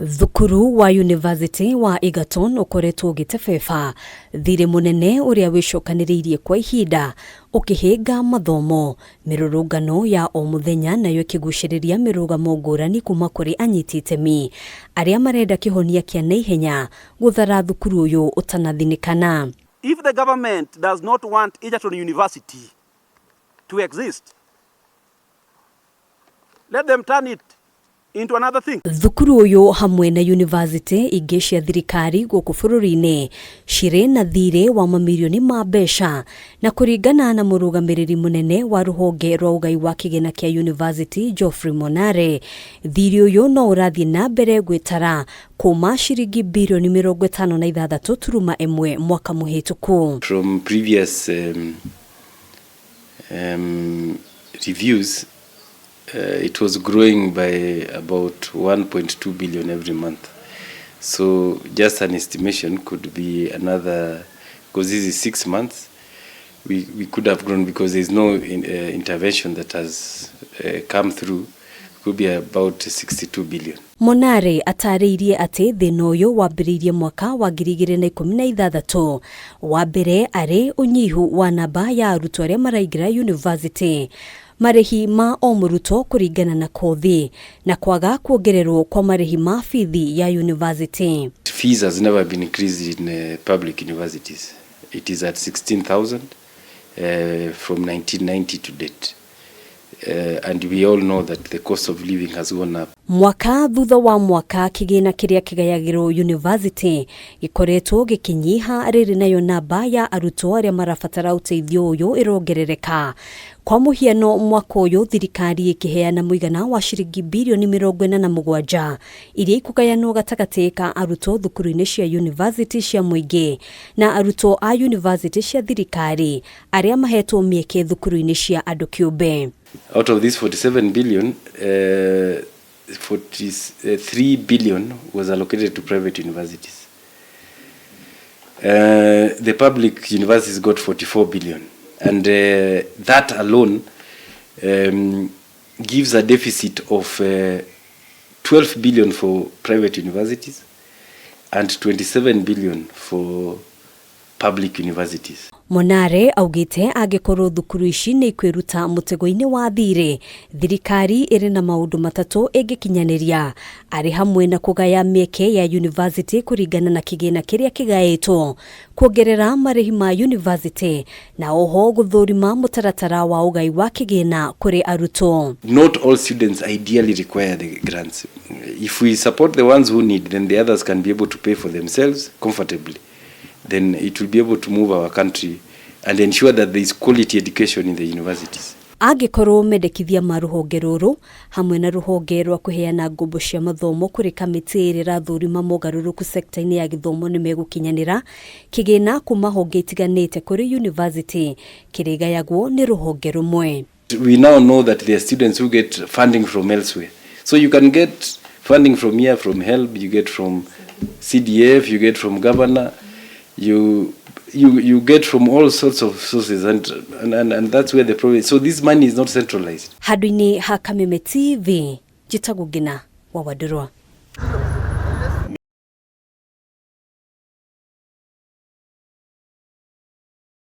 Thukuru wa University wa Egerton ukoretwo gitefefa thiri munene uria wicokaniriirie kwa ihinda ukihinga mathomo mirurungano ya o muthenya nayo kiguciriria mirugamo ngurani kuma kuri anyiti itemi aria marenda kihonia kia naihenya guthara thukuru uyu utanathinikana. If the government does not want Egerton University to exist, let them turn it into another thing. Thukuru uyu hamwe na university ingi cia thirikari guku bururi-ini cire na thiri wa mamirioni ma mbeca na kuringana na murugamiriri munene wa ruhonge rwa ugai wa kigena kia university Geoffrey Monari, thiri uyu no urathie na mbere gwitara kuma ciringi mbirioni 56 turuma imwe mwaka muhituku. From previous reviews, it was growing by about 1.2 billion every month. So just an estimation could be another, because this is 6 months, we could have grown because there's no intervention that has come through. It could be about 62 billion. Monari atariirie ati thina uyu wambiriirie mwaka wa 2016 wa mbere ari unyihu wa namba ya arutwo aria maraingira university, marihi ma o muruto kuringana na kothi na kwaga kuongererwo kwa marihi ma fithi ya university. Fees has never been increased in public universities. It is at 16,000 from 1990 to date. And we all know that the cost of living has gone up. Mwaka thutha wa mwaka kigina kiria kigayagirwo university gikoretwo gikinyiha riri nayo namba ya arutwo aria marabatara uteithio uyu irongerereka. Kwa muhiano mwaka uyu thirikari ikiheana muigana wa ciringi mbirioni 47 iria ikugayanwo gatagati ka arutwo thukuru-ini cia university cia muingi na arutwo a university cia thirikari aria mahetwo mieke thukuru-ini cia andu kiumbe. Out of this 47 billion, 43 billion was allocated to private universities. The public universities got 44 billion. And that alone gives a deficit of 12 billion for private universities and 27 billion for public universities. Monari augite agikorwo thukuru ici ni ikwiruta mutego-ini wa thiri, thirikari iri na maundu matatu igikinyaniria ari hamwe na kugaya mieke ya university kuringana na kigina kiria kigaitwo, kuongerera marihi ma university na oho guthurima mutaratara wa ugai wa kigina kuri arutwo. Not all students ideally require the grants. If we support the ones who need, then the others can be able to pay for themselves comfortably. Then it will be able to move our country and ensure that there is quality education in the universities. Agikorwo mendekithia ma ruhonge ruru hamwe na ruhonge rwa kuheana ngombo cia mathomo kuri kamiti ira thurima mogaruruku sekta-ini ya githomo ni megukinyanira kigina kuma honge itiganite kuri university kirigayagwo ni ruhonge rumwe. We now know that there are students who get funding from elsewhere. So you can get funding from here, from HELB, you get from CDF, you get from governor, you get from all sorts of sources and that's where the problem is. So this money is not centralized. Hadwini ha Kameme TV, Jitagugina wa Wadurwa.